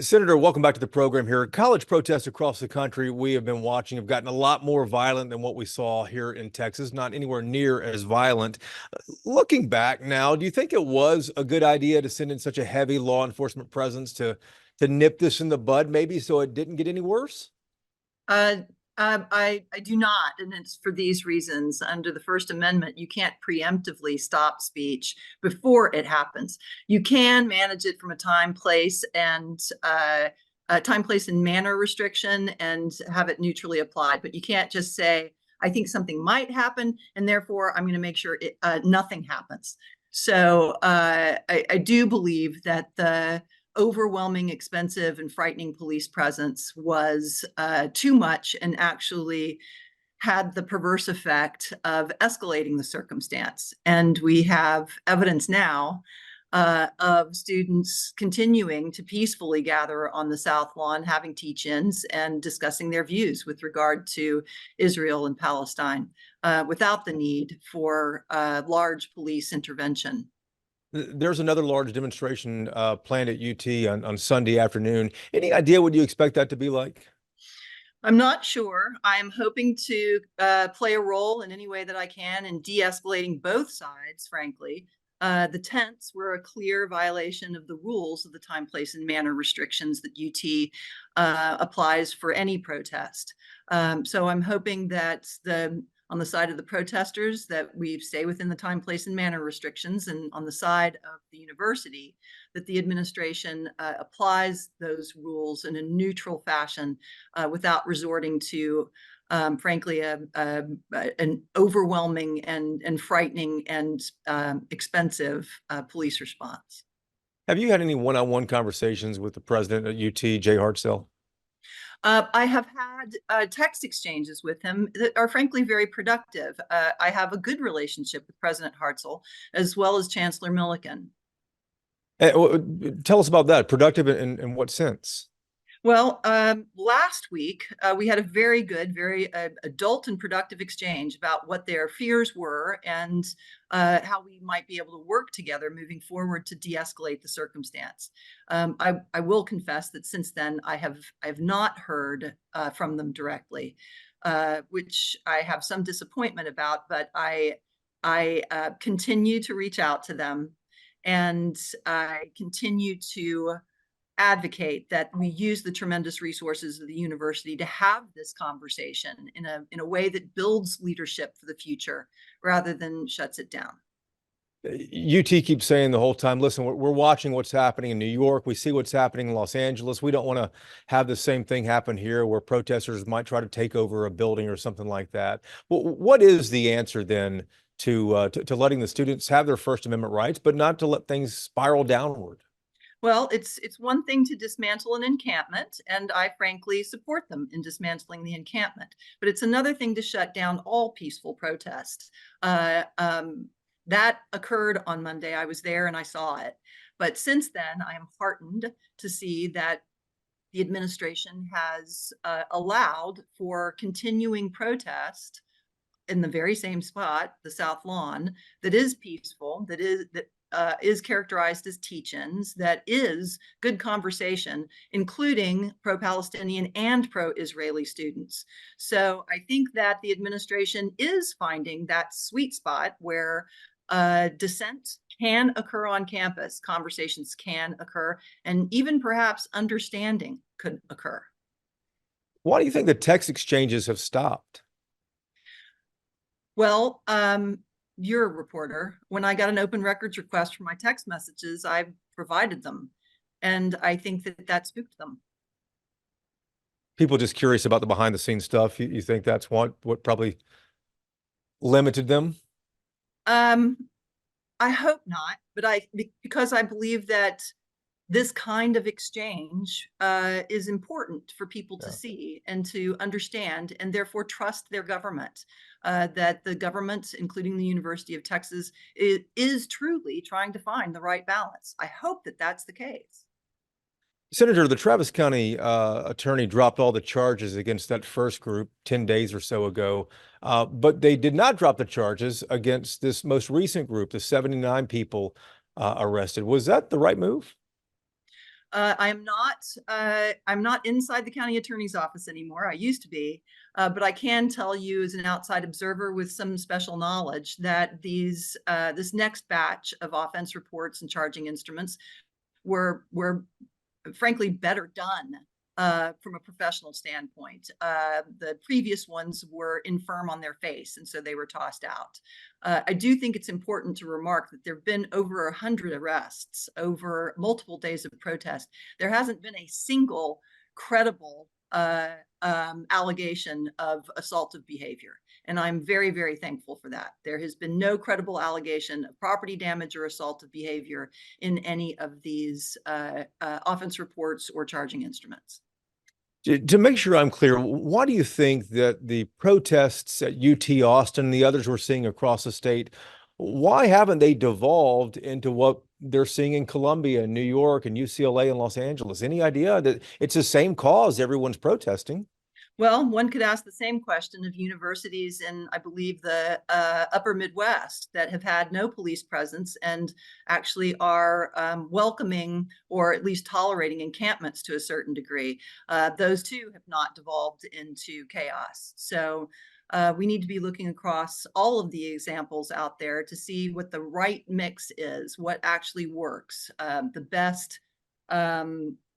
Senator, welcome back to the program here. College protests across the country we have been watching have gotten a lot more violent than what we saw here in Texas, not anywhere near as violent. Looking back now, do you think it was a good idea to send in such a heavy law enforcement presence to nip this in the bud, maybe so it didn't get any worse? Uh, I do not, and it's for these reasons. Under the First Amendment, you can't preemptively stop speech before it happens. You can manage it from a time, place, and manner restriction and have it neutrally applied. But you can't just say, "I think something might happen, and therefore I'm going to make sure nothing happens." So I do believe that the overwhelming, expensive, and frightening police presence was too much and actually had the perverse effect of escalating the circumstance. And we have evidence now of students continuing to peacefully gather on the South Lawn, having teach-ins and discussing their views with regard to Israel and Palestine without the need for large police intervention. There's another large demonstration planned at UT on Sunday afternoon. Any idea what you expect that to be like? I'm not sure. I'm hoping to play a role in any way that I can in de-escalating both sides, frankly. The tents were a clear violation of the rules of the time, place, and manner restrictions that UT applies for any protest. So I'm hoping that on the side of the protesters, that we stay within the time, place, and manner restrictions, and on the side of the university, that the administration applies those rules in a neutral fashion without resorting to, frankly, an overwhelming and frightening and expensive police response. Have you had any one-on-one conversations with the president at UT, Jay Hartzell? I have had text exchanges with him that are frankly very productive. I have a good relationship with President Hartzell as well as Chancellor Milliken. Tell us about that. Productive in what sense? Well, last week we had a very good, very adult and productive exchange about what their fears were and how we might be able to work together moving forward to de-escalate the circumstance. I will confess that since then I have not heard from them directly, which I have some disappointment about. But I continue to reach out to them, and I continue to advocate that we use the tremendous resources of the university to have this conversation in a way that builds leadership for the future rather than shuts it down. UT keeps saying the whole time, listen, we're watching what's happening in New York. We see what's happening in Los Angeles. We don't want to have the same thing happen here where protesters might try to take over a building or something like that. Well, what is the answer then to letting the students have their First Amendment rights, but not to let things spiral downward? Well, it's one thing to dismantle an encampment, and I frankly support them in dismantling the encampment. But it's another thing to shut down all peaceful protests. That occurred on Monday. I was there and I saw it. But since then, I am heartened to see that the administration has allowed for continuing protest in the very same spot, the South Lawn, that is peaceful, that is characterized as teach-ins, that is good conversation, including pro-Palestinian and pro-Israeli students. So I think that the administration is finding that sweet spot where dissent can occur on campus, conversations can occur, and even perhaps understanding could occur. Why do you think the text exchanges have stopped? Well, you're a reporter. When I got an open records request for my text messages, I provided them. And I think that spooked them. People just curious about the behind the scenes stuff. You think that's what probably limited them? Um, I hope not, but because I believe that this kind of exchange is important for people to see and to understand, and therefore trust their government. That the government, including the University of Texas, is truly trying to find the right balance. I hope that that's the case. Senator, the Travis County attorney dropped all the charges against that first group 10 days or so ago, but they did not drop the charges against this most recent group, the 79 people arrested. Was that the right move? I'm not inside the county attorney's office anymore. I used to be, but I can tell you as an outside observer with some special knowledge that this next batch of offense reports and charging instruments were frankly better done from a professional standpoint. The previous ones were infirm on their face, and so they were tossed out. I do think it's important to remark that there have been over 100 arrests over multiple days of protest. There hasn't been a single credible allegation of assaultive behavior. And I'm very, very thankful for that. There has been no credible allegation of property damage or assaultive behavior in any of these offense reports or charging instruments. To make sure I'm clear, why do you think that the protests at UT Austin and the others we're seeing across the state, why haven't they devolved into what they're seeing in Columbia and New York and UCLA and Los Angeles? Any idea that it's the same cause everyone's protesting? Well, one could ask the same question of universities in, I believe, the upper Midwest that have had no police presence and actually are welcoming or at least tolerating encampments to a certain degree. Those too have not devolved into chaos. So we need to be looking across all of the examples out there to see what the right mix is, what actually works, the best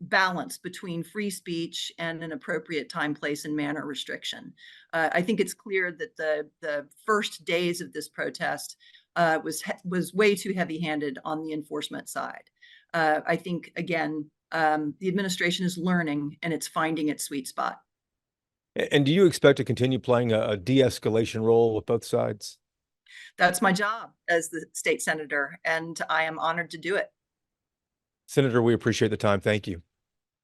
balance between free speech and an appropriate time, place, and manner restriction. I think it's clear that the first days of this protest was way too heavy-handed on the enforcement side. I think, again, the administration is learning and it's finding its sweet spot. And do you expect to continue playing a de-escalation role with both sides? That's my job as the state senator, and I am honored to do it. Senator, we appreciate the time. Thank you.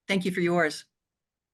Thank you for yours.